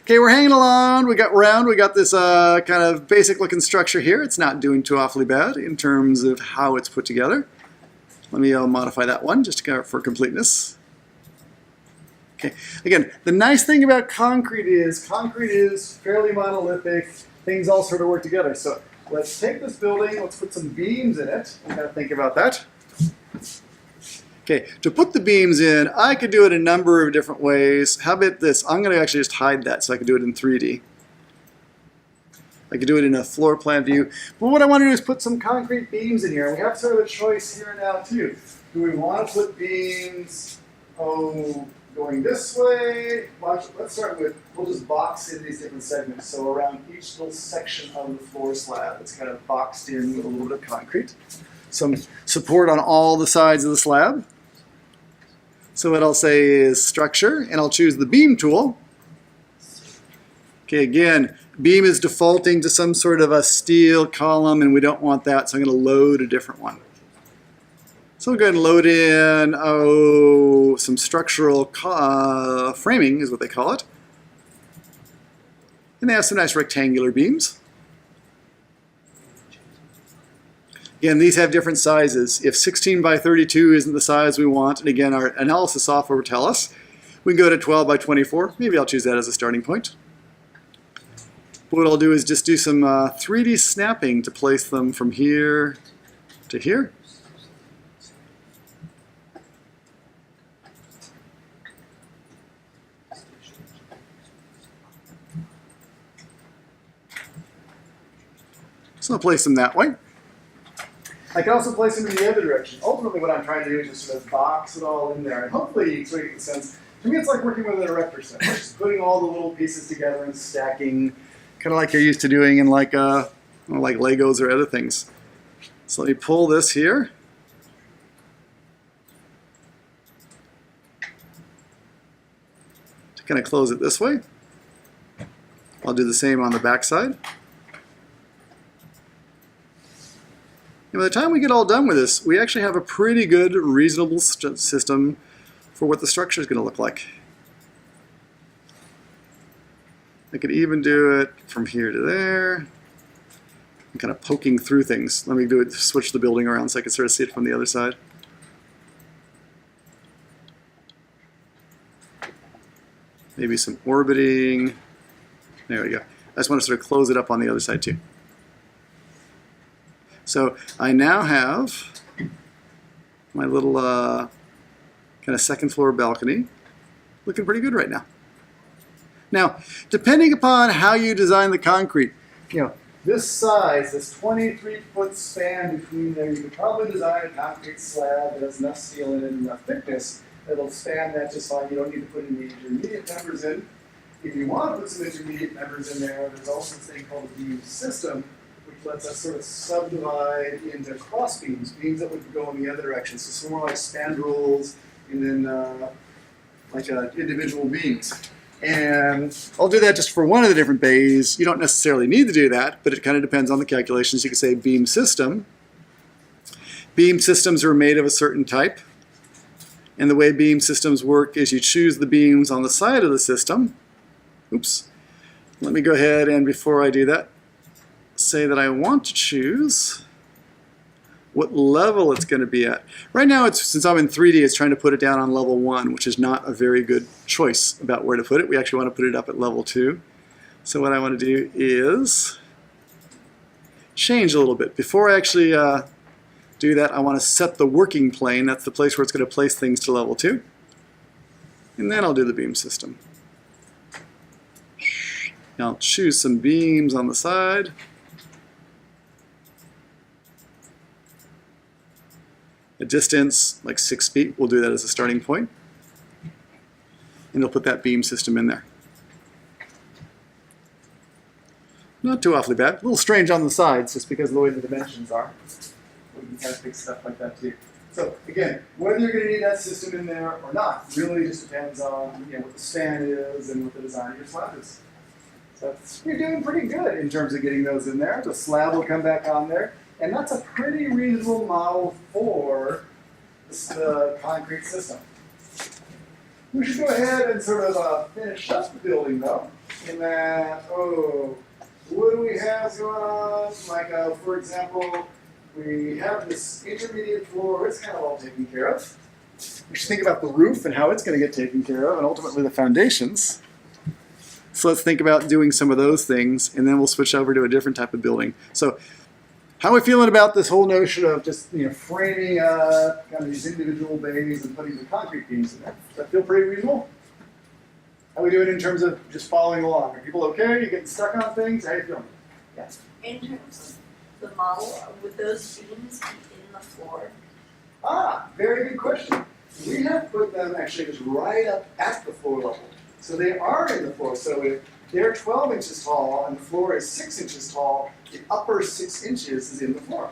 Okay, we're hanging along. We got round. We got this kind of basic looking structure here. It's not doing too awfully bad in terms of how it's put together. Let me modify that one just for completeness. Okay, again, the nice thing about concrete is fairly monolithic. Things all sort of work together. So let's take this building, let's put some beams in it. I'm going to think about that. Okay, to put the beams in, I could do it a number of different ways. How about this? I'm going to actually just hide that so I can do it in 3D. I could do it in a floor plan view. But what I want to do is put some concrete beams in here. We have sort of a choice here now too. Do we want to put beams, going this way? Let's start with, we'll just box in these different segments. So around each little section of the floor slab, it's kind of boxed in with a little bit of concrete. Some support on all the sides of the slab. So what I'll say is structure, and I'll choose the beam tool. Okay, again, beam is defaulting to some sort of a steel column, and we don't want that, so I'm going to load a different one. So we'll go ahead and load in, some structural framing is what they call it. And they have some nice rectangular beams. Again, these have different sizes. If 16 by 32 isn't the size we want, and again, our analysis software will tell us, we can go to 12 by 24. Maybe I'll choose that as a starting point. But what I'll do is just do some 3D snapping to place them from here to here. So I'll place them that way. I can also place them in the other direction. Ultimately, what I'm trying to do is just sort of box it all in there. And hopefully you sort of get the sense. To me, it's like working with an erector set. Just putting all the little pieces together and stacking, kind of like you're used to doing in like Legos or other things. So let me pull this here. To kind of close it this way. I'll do the same on the back side. And by the time we get all done with this, we actually have a pretty good, reasonable system for what the structure is going to look like. I could even do it from here to there. I'm kind of poking through things. Let me do it, switch the building around so I can sort of see it from the other side. Maybe some orbiting. There we go. I just want to sort of close it up on the other side too. So I now have my little kind of second floor balcony looking pretty good right now. Now, depending upon how you design the concrete, this size, this 23-foot span between there, you could probably design a concrete slab that has enough steel in it and enough thickness that'll span that just fine. You don't need to put any intermediate members in. If you want to put some intermediate members in there, there's also this thing called a beam system, which lets us sort of subdivide into cross beams, beams that would go in the other direction. So some more like spandrels and then like individual beams. And I'll do that just for one of the different bays. You don't necessarily need to do that, but it kind of depends on the calculations. You could say beam system. Beam systems are made of a certain type. And the way beam systems work is you choose the beams on the side of the system. Oops. Let me go ahead and before I do that, say that I want to choose what level it's going to be at. Right now, since I'm in 3D, it's trying to put it down on level 1, which is not a very good choice about where to put it. We actually want to put it up at level 2. So what I want to do is change a little bit. Before I actually do that, I want to set the working plane. That's the place where it's going to place things to level 2. And then I'll do the beam system. Now I'll choose some beams on the side. A distance, like 6 feet, we'll do that as a starting point. And they'll put that beam system in there. Not too awfully bad. A little strange on the sides, just because of the way the dimensions are. We can kind of fix stuff like that too. So again, whether you're going to need that system in there or not, really just depends on what the span is and what the design of your slab is. So you're doing pretty good in terms of getting those in there. The slab will come back on there. And that's a pretty reasonable model for the concrete system. We should go ahead and sort of finish up the building though. In that, what do we have going on? Like, for example, we have this intermediate floor. It's kind of all taken care of. We should think about the roof and how it's going to get taken care of, and ultimately the foundations. So let's think about doing some of those things, and then we'll switch over to a different type of building. So how are we feeling about this whole notion of just framing kind of these individual bays and putting the concrete beams in there? Does that feel pretty reasonable? How are we doing in terms of just following along? Are people okay? Are you getting stuck on things? How are you feeling? Yes. In terms of the model, would those beams be in the floor? Very good question. We have put them actually just right up at the floor level. So they are in the floor. So if they're 12 inches tall and the floor is 6 inches tall, the upper 6 inches is in the floor.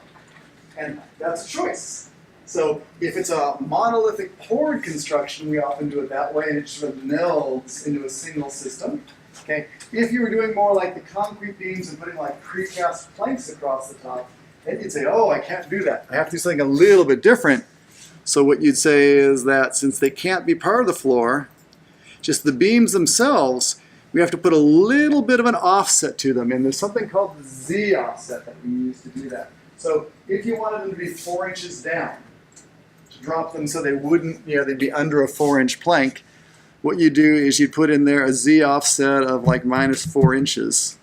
And that's a choice. So if it's a monolithic poured construction, we often do it that way, and it sort of melds into a single system. Okay. If you were doing more like the concrete beams and putting like precast planks across the top, then you'd say, oh, I can't do that. I have to do something a little bit different. So what you'd say is that since they can't be part of the floor, just the beams themselves, we have to put a little bit of an offset to them. And there's something called the Z offset that we use to do that. So if you wanted them to be 4 inches down, to drop them so they wouldn't, they'd be under a 4-inch plank, what you do is you put in there a Z offset of like -4 inches.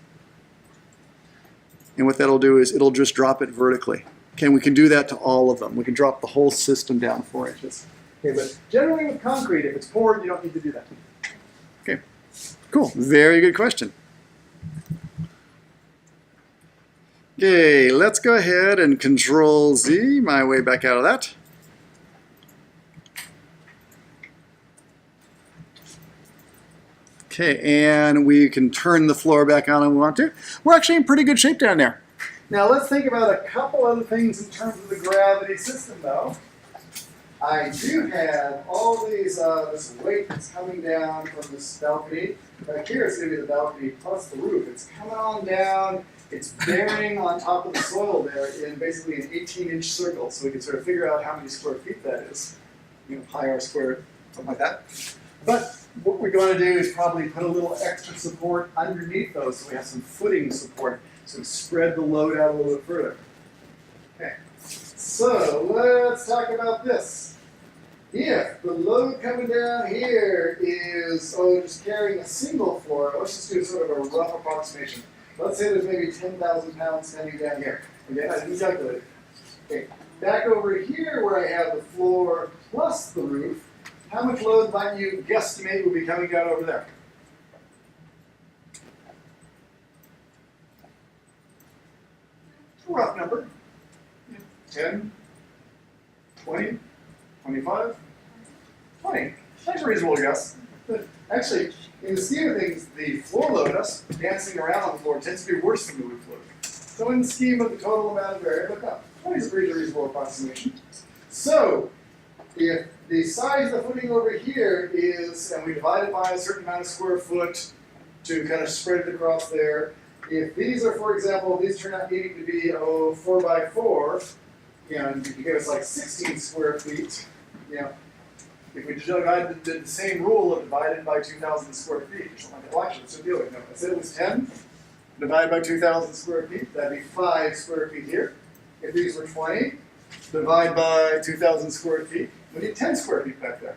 And what that'll do is it'll just drop it vertically. Okay, we can do that to all of them. We can drop the whole system down 4 inches. Okay, but generally with concrete, if it's poured, you don't need to do that. Okay, cool. Very good question. Okay, let's go ahead and Control Z my way back out of that. Okay, and we can turn the floor back on if we want to. We're actually in pretty good shape down there. Now let's think about a couple other things in terms of the gravity system though. I do have all these, this weight that's coming down from this balcony. Back here it's going to be the balcony plus the roof. It's coming on down, it's bearing on top of the soil there in basically an 18-inch circle. So we can sort of figure out how many square feet that is. Pi r squared, something like that. But what we're going to do is probably put a little extra support underneath those so we have some footing support. So we spread the load out a little bit further. Okay, so let's talk about this. If the load coming down here is, just carrying a single floor, let's just do sort of a rough approximation. Let's say there's maybe 10,000 pounds standing down here. Okay, I didn't calculate it. Okay, back over here where I have the floor plus the roof, how much load might you guesstimate will be coming down over there? A rough number. 10, 20, 25, 20. That's a reasonable guess. But actually, in the scheme of things, the floor load, us dancing around on the floor, tends to be worse than the roof load. So in the scheme of the total amount of area, look up. 20 is a pretty reasonable approximation. So, if the size of the footing over here is, and we divide it by a certain amount of square foot to kind of spread it across there, if these are, for example, these turn out needing to be 4 by 4, and you give us like 16 square feet, if we did the same rule of divided by 2,000 square feet, or something like that. Well, actually, let's do it. No, I said it was 10 divided by 2,000 square feet. That'd be 5 square feet here. If these were 20, divide by 2,000 square feet. We need 10 square feet back there.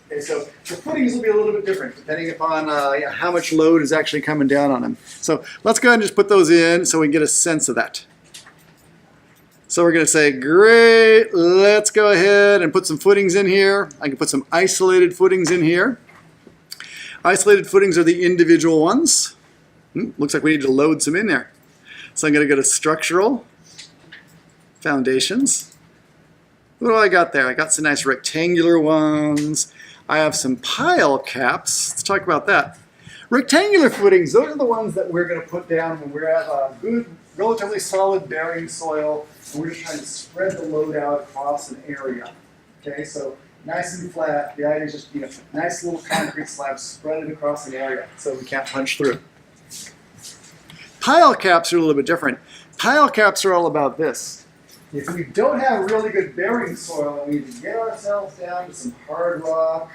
Okay, so the footings will be a little bit different depending upon how much load is actually coming down on them. So let's go ahead and just put those in so we can get a sense of that. So we're going to say, great, let's go ahead and put some footings in here. I can put some isolated footings in here. Isolated footings are the individual ones. Looks like we need to load some in there. So I'm going to go to Structural, Foundations. What do I got there? I got some nice rectangular ones. I have some pile caps. Let's talk about that. Rectangular footings, those are the ones that we're going to put down when we have a good, relatively solid bearing soil, and we're just trying to spread the load out across an area. Okay, so nice and flat. The idea is just, nice little concrete slabs, spread it across an area so we can't punch through. Pile caps are a little bit different. Pile caps are all about this. If we don't have really good bearing soil and we need to get ourselves down to some hard rock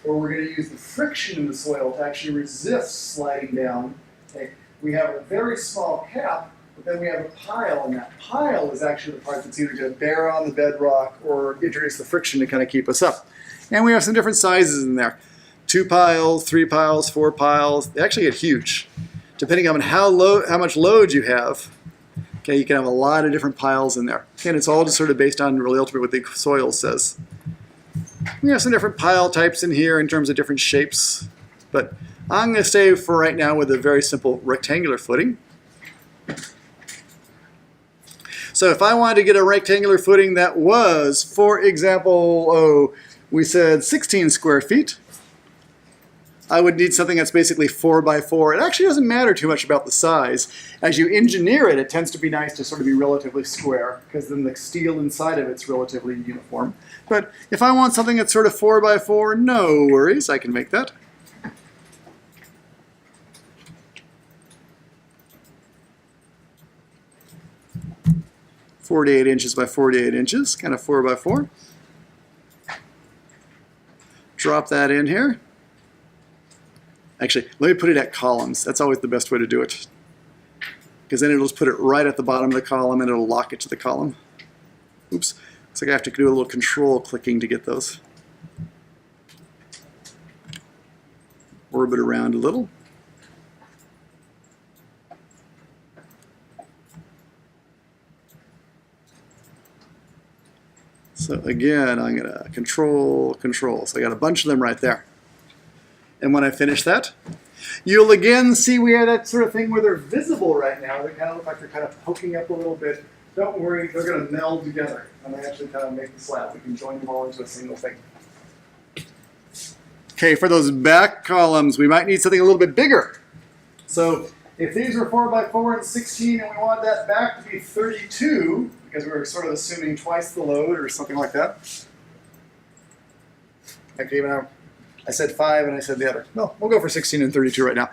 or we're going to use the friction in the soil to actually resist sliding down. Okay. We have a very small cap, but then we have a pile, and that pile is actually the part that's either going to bear on the bedrock or introduce the friction to kind of keep us up. And we have some different sizes in there. 2 piles, 3 piles, 4 piles. They actually get huge. Depending on how much load you have, okay, you can have a lot of different piles in there. And it's all just sort of based on really ultimately what the soil says. We have some different pile types in here in terms of different shapes, but I'm going to stay for right now with a very simple rectangular footing. So if I wanted to get a rectangular footing that was, for example, we said 16 square feet, I would need something that's basically 4 by 4. It actually doesn't matter too much about the size. As you engineer it, it tends to be nice to sort of be relatively square, because then the steel inside of it's relatively uniform. But if I want something that's sort of 4 by 4, no worries, I can make that. .48 inches by 48 inches, kind of 4 by 4. Drop that in here. Actually, let me put it at columns. That's always the best way to do it, because then it'll just put it right at the bottom of the column and it'll lock it to the column. Oops, looks like I have to do a little control clicking to get those. Orbit around a little. So again, I'm going to control. So I got a bunch of them right there. And when I finish that, you'll again see we have that sort of thing where they're visible right now. They kind of look like they're kind of poking up a little bit. Don't worry, they're going to meld together and they actually kind of make the slab. We can join them all into a single thing. Okay, for those back columns, we might need something a little bit bigger. So if these were 4 by 4 and 16 and we want that back to be 32, because we were sort of assuming twice the load or something like that. Actually, even I said 5 and I said the other. No, we'll go for 16 and 32 right now.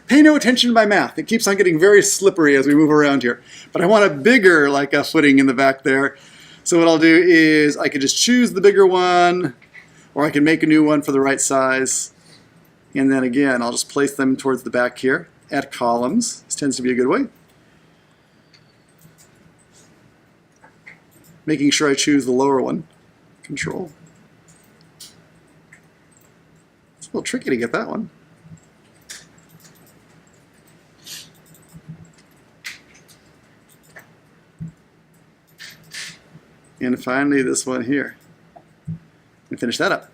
Pay no attention to my math. It keeps on getting very slippery as we move around here. But I want a bigger, like a footing in the back there. So what I'll do is I could just choose the bigger one, or I can make a new one for the right size. And then again, I'll just place them towards the back here at columns. This tends to be a good way. Making sure I choose the lower one. Control. It's a little tricky to get that one. And finally this one here. And finish that up.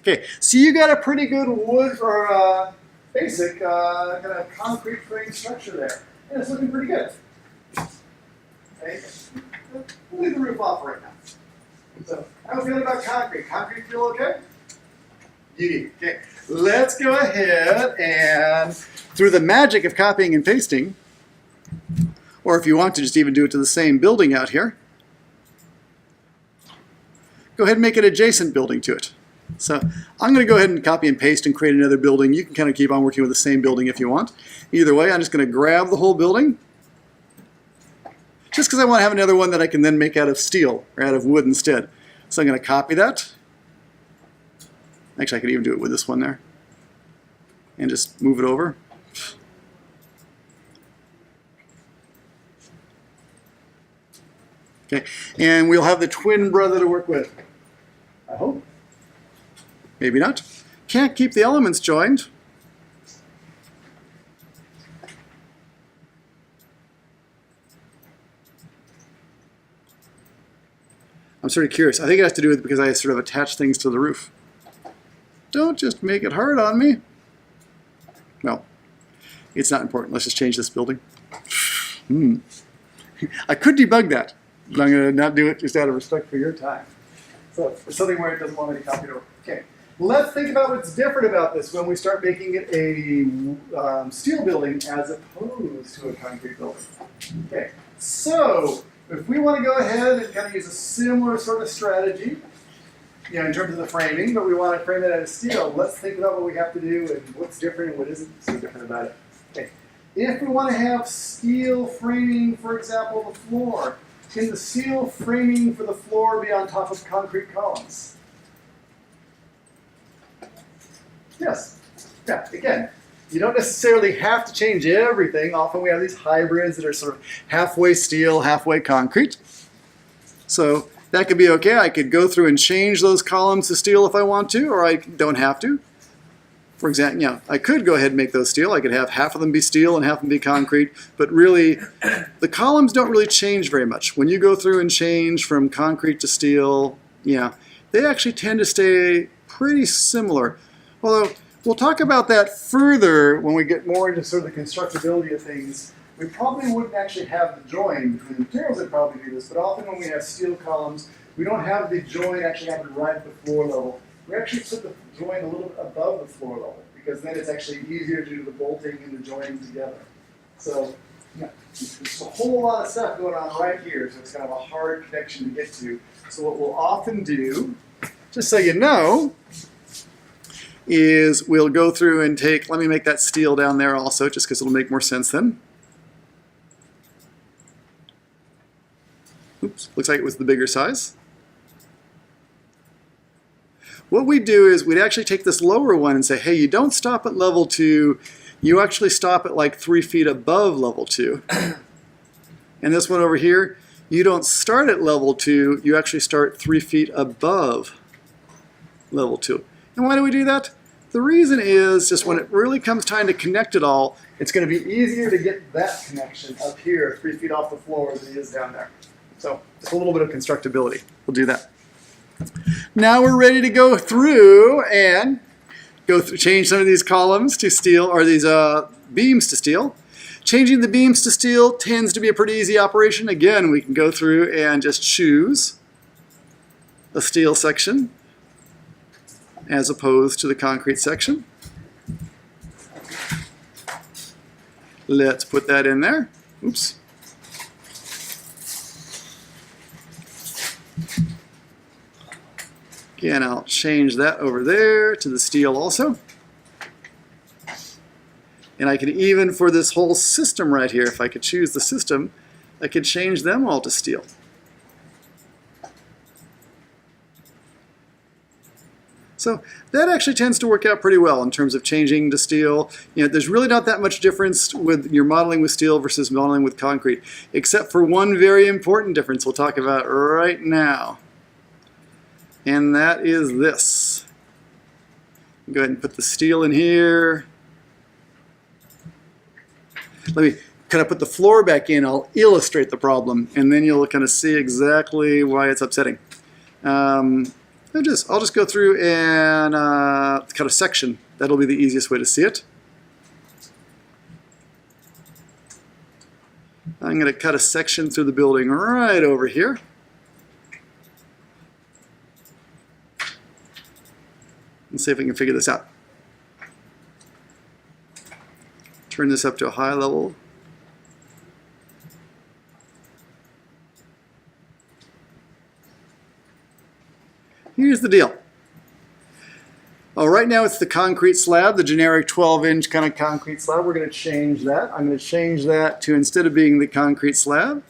Okay, so you got a pretty good wood or basic kind of concrete frame structure there. And it's looking pretty good. Okay, we'll leave the roof off right now. So, how are we feeling about concrete? Concrete feel okay? Beauty. Okay, let's go ahead and, through the magic of copying and pasting, or if you want to just even do it to the same building out here, go ahead and make an adjacent building to it. So I'm going to go ahead and copy and paste and create another building. You can kind of keep on working with the same building if you want. Either way, I'm just going to grab the whole building, just because I want to have another one that I can then make out of steel or out of wood instead. So I'm going to copy that. Actually, I could even do it with this one there. And just move it over. Okay, and we'll have the twin brother to work with. I hope. Maybe not. Can't keep the elements joined. I'm sort of curious. I think it has to do with because I sort of attach things to the roof. Don't just make it hard on me. No, it's not important. Let's just change this building. I could debug that, but I'm going to not do it just out of respect for your time. So for something where it doesn't want me to copy it over. Okay, let's think about what's different about this when we start making it a steel building as opposed to a concrete building. Okay, so if we want to go ahead and kind of use a similar sort of strategy, you know, in terms of the framing, but we want to frame it out of steel, let's think about what we have to do and what's different and what isn't so different about it. Okay. If we want to have steel framing, for example, the floor, can the steel framing for the floor be on top of concrete columns? Yes. Yeah, again, you don't necessarily have to change everything. Often we have these hybrids that are sort of halfway steel, halfway concrete. So that could be okay. I could go through and change those columns to steel if I want to, or I don't have to. For example, you know, I could go ahead and make those steel. I could have half of them be steel and half of them be concrete. But really, the columns don't really change very much. When you go through and change from concrete to steel, yeah, they actually tend to stay pretty similar. Although, we'll talk about that further when we get more into sort of the constructability of things. We probably wouldn't actually have the join between the materials that probably do this, but often when we have steel columns, we don't have the join actually happen right at the floor level. We actually put the join a little bit above the floor level, because then it's actually easier to do the bolting and the joining together. So, yeah, there's a whole lot of stuff going on right here, so it's kind of a hard connection to get to. So what we'll often do, just so you know, is we'll go through and take, let me make that steel down there also, just because it'll make more sense then. Oops, looks like it was the bigger size. What we do is we'd actually take this lower one and say, hey, you don't stop at level 2, you actually stop at like 3 feet above level 2. And this one over here, you don't start at level 2, you actually start 3 feet above level 2. And why do we do that? The reason is just when it really comes time to connect it all, it's going to be easier to get that connection up here 3 feet off the floor than it is down there. So just a little bit of constructability. We'll do that. Now we're ready to go through and change some of these columns to steel, or these beams to steel. Changing the beams to steel tends to be a pretty easy operation. Again, we can go through and just choose a steel section as opposed to the concrete section. Let's put that in there. Oops. Again, I'll change that over there to the steel also. And I could even, for this whole system right here, if I could choose the system, I could change them all to steel. So that actually tends to work out pretty well in terms of changing to steel. You know, there's really not that much difference with your modeling with steel versus modeling with concrete, except for one very important difference we'll talk about right now. And that is this. Go ahead and put the steel in here. Let me kind of put the floor back in. I'll illustrate the problem, and then you'll kind of see exactly why it's upsetting. I'll just go through and cut a section. That'll be the easiest way to see it. I'm going to cut a section through the building right over here. Let's see if we can figure this out. Turn this up to a high level. Here's the deal. Oh, right now it's the concrete slab, the generic 12-inch kind of concrete slab. We're going to change that. I'm going to change that to, instead of being the concrete slab,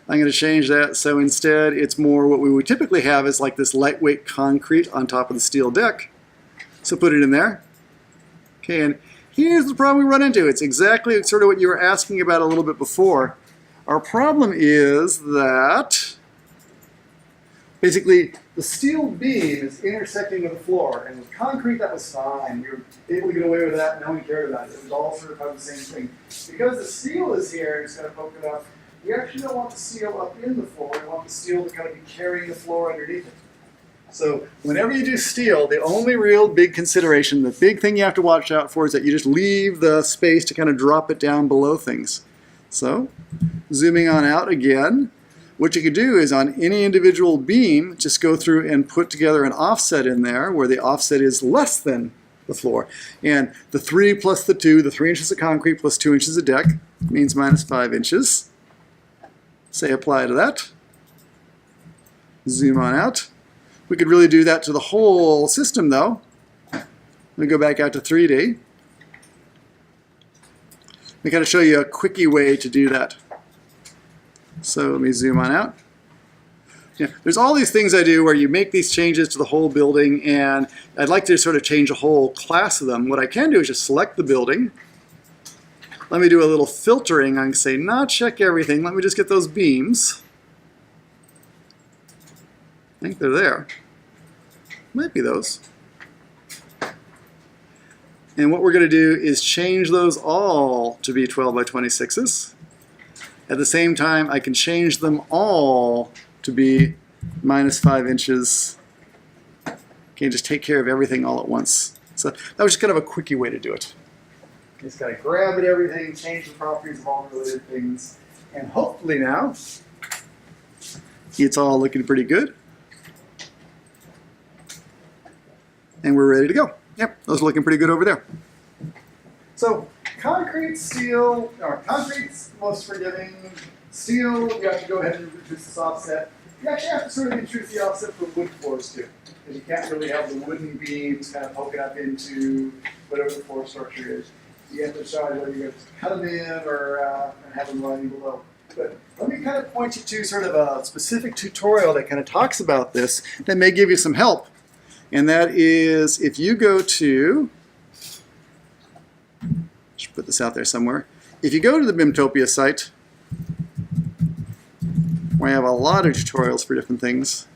I'm going to change that so instead it's more what we would typically have is like this lightweight concrete on top of the steel deck. So put it in there. Okay, and here's the problem we run into. It's exactly sort of what you were asking about a little bit before. Our problem is that basically the steel beam is intersecting with the floor, and with concrete that was fine. You were able to get away with that, no one cared about it. It was all sort of about the same thing. Because the steel is here and it's going to poke it up, we actually don't want the steel up in the floor. We want the steel to kind of be carrying the floor underneath it. So whenever you do steel, the only real big consideration, the big thing you have to watch out for is that you just leave the space to kind of drop it down below things. So zooming on out again, what you could do is on any individual beam, just go through and put together an offset in there where the offset is less than the floor. And the 3 plus the 2, the 3 inches of concrete plus 2 inches of deck means minus 5 inches. Say apply to that. Zoom on out. We could really do that to the whole system though. Let me go back out to 3D. Let me kind of show you a quickie way to do that. So let me zoom on out. there's all these things I do where you make these changes to the whole building, and I'd like to sort of change a whole class of them. What I can do is just select the building. Let me do a little filtering. I can say not check everything. Let me just get those beams. I think they're there. Might be those. And what we're going to do is change those all to be 12 by 26s. At the same time, I can change them all to be -5 inches. Okay, just take care of everything all at once. So that was just kind of a quickie way to do it. You just got to grab at everything, change the properties of all the related things, and hopefully now it's all looking pretty good. And we're ready to go. Yep, those are looking pretty good over there. So concrete, steel, or concrete's most forgiving. Steel, you have to go ahead and reduce this offset. You actually have to sort of introduce the offset for wood floors too, because you can't really have the wooden beams kind of poking up into whatever the floor structure is. You have to decide whether you're going to cut them in or have them running below. But let me kind of point you to sort of a specific tutorial that kind of talks about this that may give you some help. And that is if you go to, should put this out there somewhere. If you go to the BIMtopia site, where I have a lot of tutorials for different things,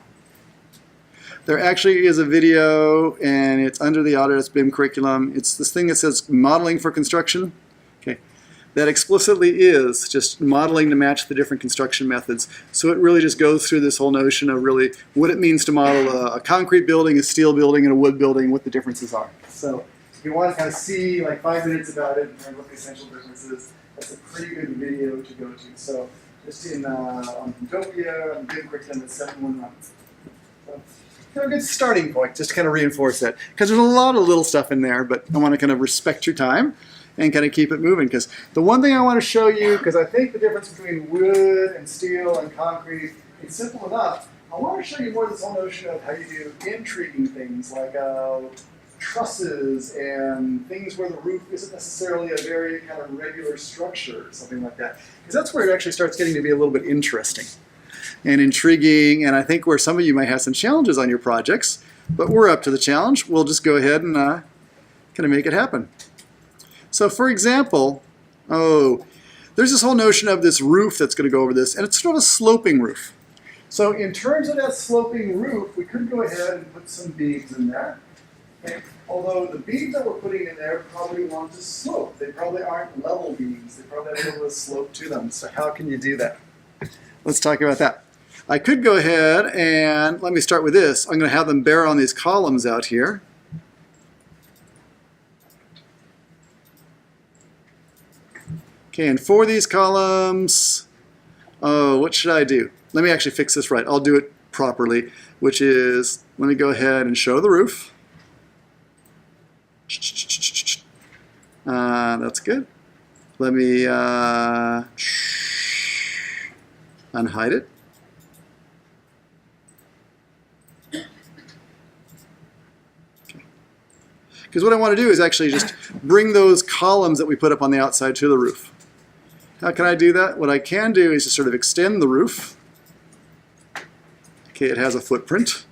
there actually is a video, and it's under the Autodesk BIM curriculum. It's this thing that says modeling for construction. Okay, that explicitly is just modeling to match the different construction methods. So it really just goes through this whole notion of really what it means to model a concrete building, a steel building, and a wood building, what the differences are. So if you want to kind of see like 5 minutes about it and what the essential difference is, that's a pretty good video to go to. So just on Utopia and BIM curriculum at 711. So a good starting point, just to kind of reinforce that. Because there's a lot of little stuff in there, but I want to kind of respect your time and kind of keep it moving. Because the one thing I want to show you, because I think the difference between wood and steel and concrete is simple enough, I want to show you more this whole notion of how you do intriguing things like trusses and things where the roof isn't necessarily a very kind of regular structure, something like that. Because that's where it actually starts getting to be a little bit interesting and intriguing, and I think where some of you might have some challenges on your projects, but we're up to the challenge. We'll just go ahead and kind of make it happen. So for example, there's this whole notion of this roof that's going to go over this, and it's sort of a sloping roof. So in terms of that sloping roof, we could go ahead and put some beams in there. Okay. Although the beams that we're putting in there probably want to slope. They probably aren't level beams. They probably have a little bit of slope to them. So how can you do that? Let's talk about that. I could go ahead and, let me start with this. I'm going to have them bear on these columns out here. Okay, and for these columns, what should I do? Let me actually fix this right. I'll do it properly, which is, let me go ahead and show the roof. That's good. Let me unhide it. Because what I want to do is actually just bring those columns that we put up on the outside to the roof. How can I do that? What I can do is just sort of extend the roof. Okay, it has a footprint.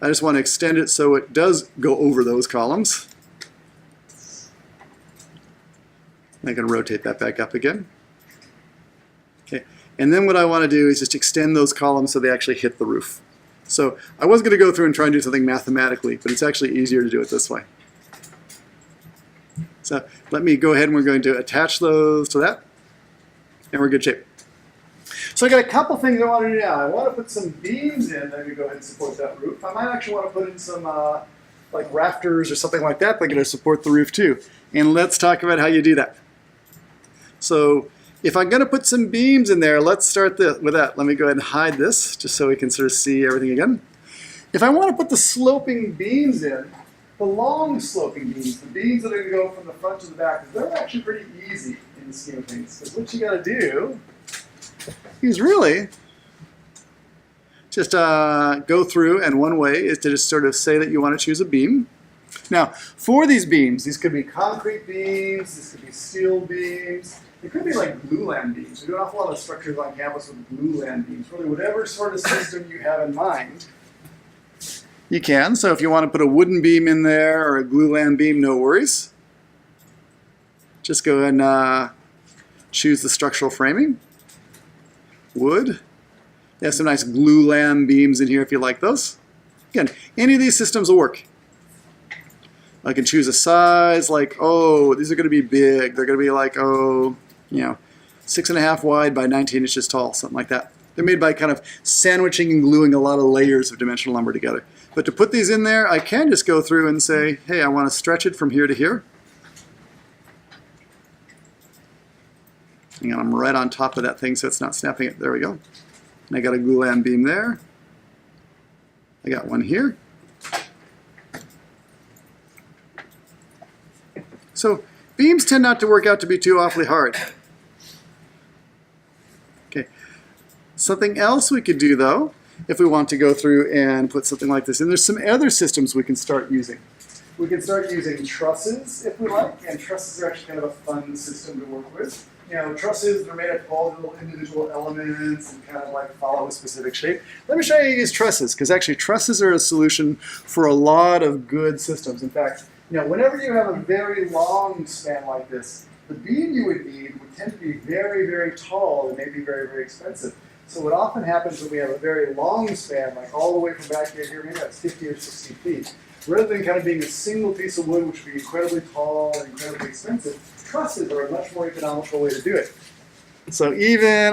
I just want to extend it so it does go over those columns. I can rotate that back up again. Okay, and then what I want to do is just extend those columns so they actually hit the roof. So I was going to go through and try and do something mathematically, but it's actually easier to do it this way. So let me go ahead and we're going to attach those to that, and we're in good shape. So I got a couple things I want to do now. I want to put some beams in that are going to go ahead and support that roof. I might actually want to put in some like rafters or something like that that are going to support the roof too. And let's talk about how you do that. So if I'm going to put some beams in there, let's start with that. Let me go ahead and hide this just so we can sort of see everything again. If I want to put the sloping beams in, the long sloping beams, the beams that are going to go from the front to the back, they're actually pretty easy in the scheme of things. Because what you got to do is really just go through, and one way is to just sort of say that you want to choose a beam. Now, for these beams, these could be concrete beams, these could be steel beams. It could be like glulam beams. We do an awful lot of structures on campus with glulam beams. Really, whatever sort of system you have in mind, you can. So if you want to put a wooden beam in there or a glulam beam, no worries. Just go ahead and choose the structural framing. Wood. They have some nice glulam beams in here if you like those. Again, any of these systems will work. I can choose a size like, oh, these are going to be big. They're going to be like, oh, 6.5 wide by 19 inches tall, something like that. They're made by kind of sandwiching and gluing a lot of layers of dimensional lumber together. But to put these in there, I can just go through and say, hey, I want to stretch it from here to here. And I'm right on top of that thing so it's not snapping it. There we go. And I got a glulam beam there. I got one here. So beams tend not to work out to be too awfully hard. Okay. Something else we could do though, if we want to go through and put something like this in, there's some other systems we can start using. We can start using trusses if we like, and trusses are actually kind of a fun system to work with. Trusses are made up of all the little individual elements and kind of like follow a specific shape. Let me show you how to use trusses, because actually trusses are a solution for a lot of good systems. In fact, whenever you have a very long span like this, the beam you would need would tend to be very, very tall and maybe very, very expensive. So what often happens when we have a very long span, like all the way from back here, maybe that's 50 or 60 feet, rather than kind of being a single piece of wood, which would be incredibly tall and incredibly expensive, trusses are a much more economical way to do it. So even,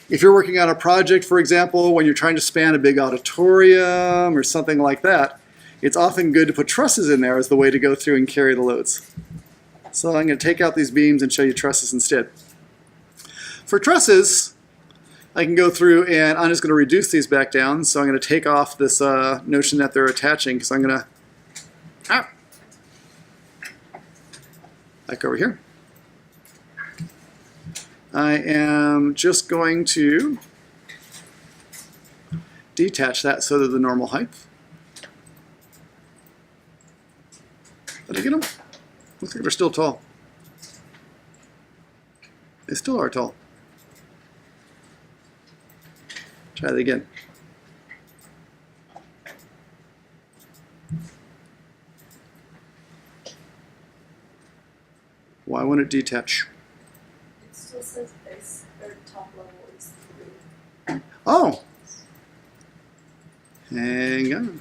if you're working on a project, for example, when you're trying to span a big auditorium or something like that, it's often good to put trusses in there as the way to go through and carry the loads. So I'm going to take out these beams and show you trusses instead. For trusses, I can go through and I'm just going to reduce these back down. So I'm going to take off this notion that they're attaching, because I'm going to, back over here. I am just going to detach that so they're the normal height. Did I get them? Looks like they're still tall. They still are tall. Try that again. Why won't it detach? It still says base or top level is 3. Oh! Hang on.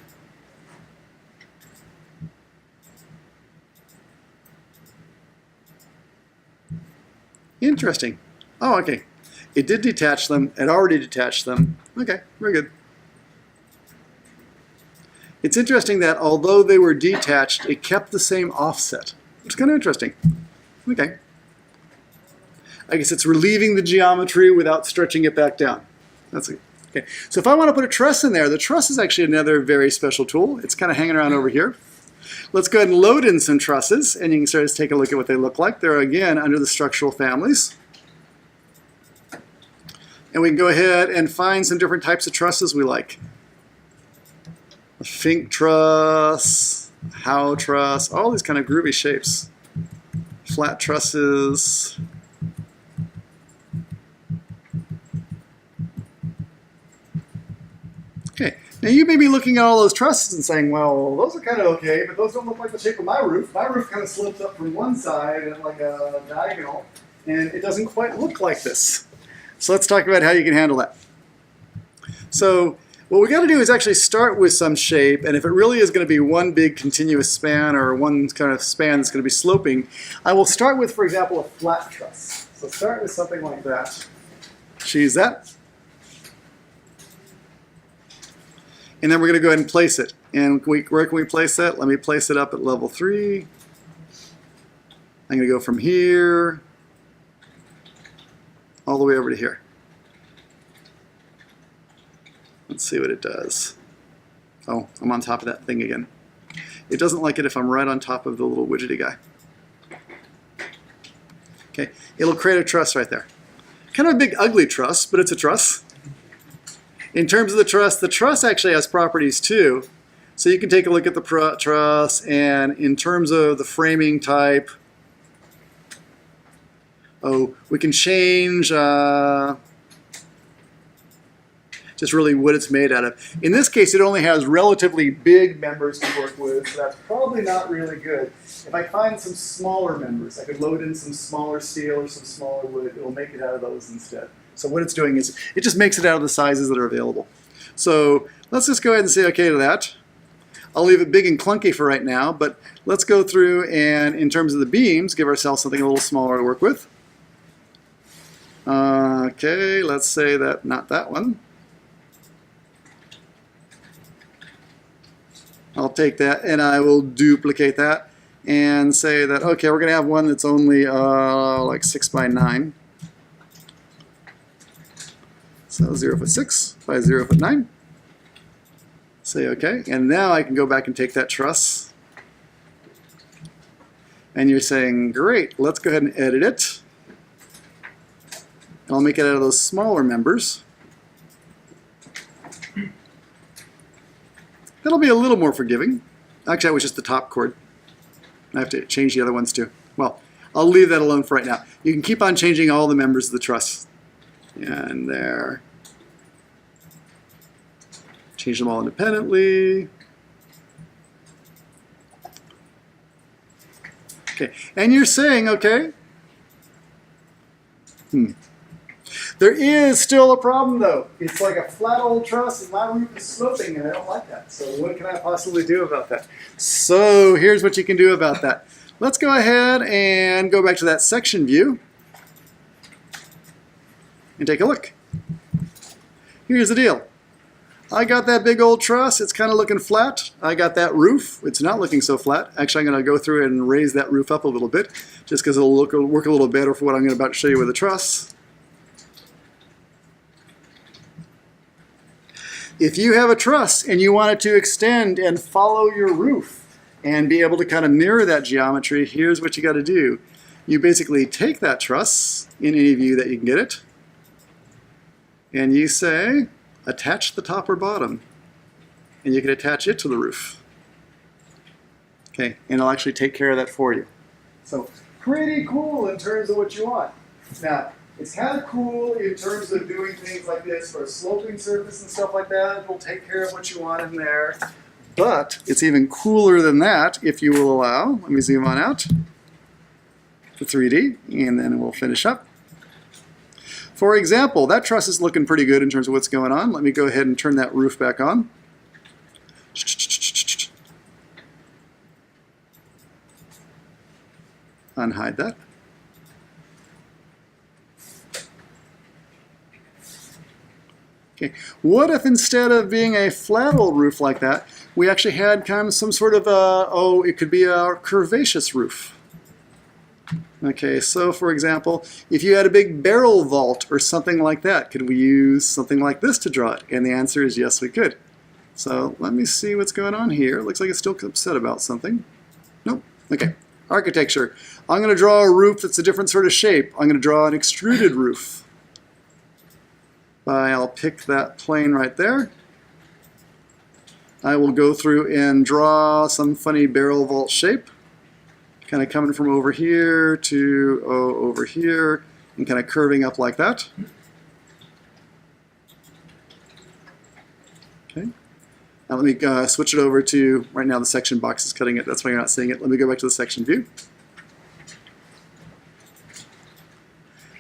Interesting. Oh, okay. It did detach them. It already detached them. Okay, very good. It's interesting that although they were detached, it kept the same offset. It's kind of interesting. Okay. I guess it's relieving the geometry without stretching it back down. That's it. Okay. So if I want to put a truss in there, the truss is actually another very special tool. It's kind of hanging around over here. Let's go ahead and load in some trusses, and you can start to take a look at what they look like. They're, again, under the structural families. And we can go ahead and find some different types of trusses we like. A Fink truss, Howe truss, all these kind of groovy shapes. Flat trusses. Okay, now you may be looking at all those trusses and saying, well, those are kind of okay, but those don't look like the shape of my roof. My roof kind of slopes up from one side and like a diagonal, and it doesn't quite look like this. So let's talk about how you can handle that. So what we got to do is actually start with some shape, and if it really is going to be one big continuous span or one kind of span that's going to be sloping, I will start with, for example, a flat truss. So start with something like that. Choose that. And then we're going to go ahead and place it. And where can we place that? Let me place it up at level 3. I'm going to go from here all the way over to here. Let's see what it does. Oh, I'm on top of that thing again. It doesn't like it if I'm right on top of the little widgety guy. Okay, it'll create a truss right there. Kind of a big ugly truss, but it's a truss. In terms of the truss actually has properties too. So you can take a look at the truss, and in terms of the framing type, we can change just really what it's made out of. In this case, it only has relatively big members to work with, so that's probably not really good. If I find some smaller members, I could load in some smaller steel or some smaller wood. It will make it out of those instead. So what it's doing is it just makes it out of the sizes that are available. So let's just go ahead and say okay to that. I'll leave it big and clunky for right now, but let's go through and in terms of the beams, give ourselves something a little smaller to work with. Okay, let's say that, not that one. I'll take that and I will duplicate that and say that, okay, we're going to have one that's only like 6 by 9. So 0 foot 6 by 0 foot 9. Say okay, and now I can go back and take that truss. And you're saying, great, let's go ahead and edit it. I'll make it out of those smaller members. That'll be a little more forgiving. Actually, that was just the top chord. I have to change the other ones too. Well, I'll leave that alone for right now. You can keep on changing all the members of the truss. And there. Change them all independently. Okay, and you're saying, okay, there is still a problem though. It's like a flat old truss and my roof is sloping and I don't like that. So what can I possibly do about that? So here's what you can do about that. Let's go ahead and go back to that section view and take a look. Here's the deal. I got that big old truss. It's kind of looking flat. I got that roof. It's not looking so flat. Actually, I'm going to go through and raise that roof up a little bit just because it'll work a little better for what I'm about to show you with the truss. If you have a truss and you want it to extend and follow your roof and be able to kind of mirror that geometry, here's what you got to do. You basically take that truss in any view that you can get it, and you say, attach the top or bottom, and you can attach it to the roof. Okay, and it'll actually take care of that for you. So pretty cool in terms of what you want. Now, it's kind of cool in terms of doing things like this for a sloping surface and stuff like that. It'll take care of what you want in there. But it's even cooler than that if you will allow. Let me zoom on out to 3D, and then we'll finish up. For example, that truss is looking pretty good in terms of what's going on. Let me go ahead and turn that roof back on. Unhide that. Okay. What if instead of being a flat old roof like that, we actually had kind of some sort of it could be a curvaceous roof. Okay, so for example, if you had a big barrel vault or something like that, could we use something like this to draw it? And the answer is yes, we could. So let me see what's going on here. It looks like it's still upset about something. Nope. Okay. Architecture. I'm going to draw a roof that's a different sort of shape. I'm going to draw an extruded roof. I'll pick that plane right there. I will go through and draw some funny barrel vault shape, kind of coming from over here to over here and kind of curving up like that. Okay. Now let me switch it over to, right now the section box is cutting it, that's why you're not seeing it. Let me go back to the section view.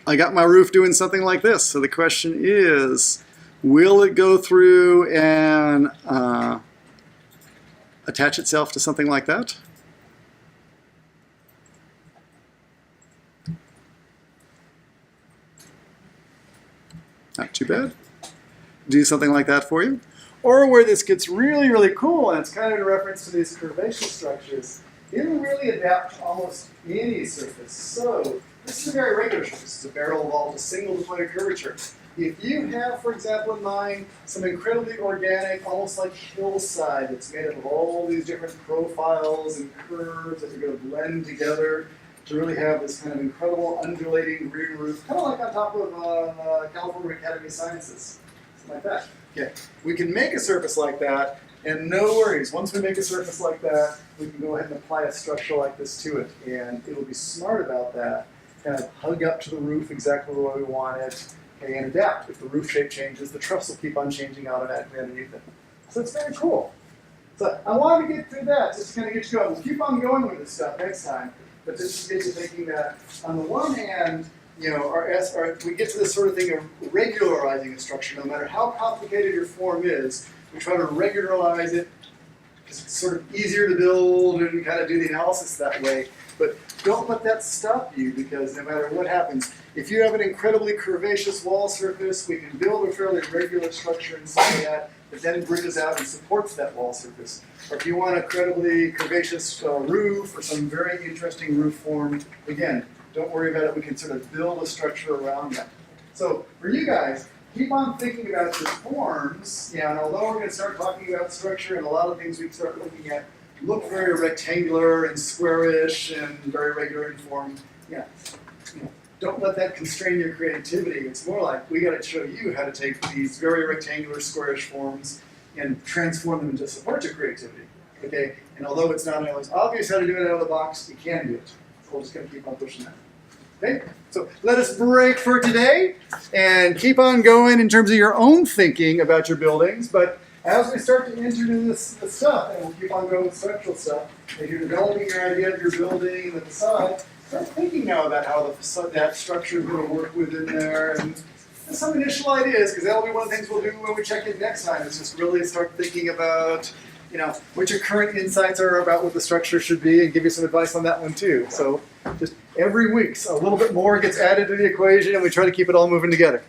I got my roof doing something like this. So the question is, will it go through and attach itself to something like that? Not too bad. Do something like that for you. Or where this gets really, really cool, and it's kind of in reference to these curvaceous structures, it'll really adapt to almost any surface. So this is a very regular surface. It's a barrel vault, a single point of curvature. If you have, for example, in mind, some incredibly organic, almost like hillside that's made up of all these different profiles and curves that are going to blend together to really have this kind of incredible undulating green roof, kind of like on top of California Academy of Sciences, something like that. Okay, we can make a surface like that, and no worries. Once we make a surface like that, we can go ahead and apply a structure like this to it, and it'll be smart about that. kind of hug up to the roof exactly the way we want it, okay, and adapt. If the roof shape changes, the truss will keep on changing automatically underneath it. So it's very cool. So I wanted to get through that, just to kind of get you going. We'll keep on going with this stuff next time, but just to get you thinking that on the one hand, you know, we get to this sort of thing of regularizing a structure. No matter how complicated your form is, we try to regularize it because it's sort of easier to build and kind of do the analysis that way. But don't let that stop you, because no matter what happens, if you have an incredibly curvaceous wall surface, we can build a fairly regular structure inside that then bridges out and supports that wall surface. Or if you want a incredibly curvaceous roof or some very interesting roof form, again, don't worry about it. We can sort of build a structure around that. So for you guys, keep on thinking about your forms. Yeah, and although we're going to start talking about structure and a lot of things we start looking at look very rectangular and squarish and very regular in form, yeah, don't let that constrain your creativity. It's more like we got to show you how to take these very rectangular, squarish forms and transform them into support your creativity. Okay, and although it's not always obvious how to do it out of the box, you can do it. So we're just going to keep on pushing that. Okay, so let us break for today and keep on going in terms of your own thinking about your buildings. But as we start to enter into this stuff, and we'll keep on going with structural stuff, as you're developing your idea of your building and the facade, start thinking now about how the facade, that structure is going to work within there, and some initial ideas, because that'll be one of the things we'll do when we check in next time, is just really start thinking about, you know, what your current insights are about what the structure should be, and give you some advice on that one too. So just every week, a little bit more gets added to the equation, and we try to keep it all moving together.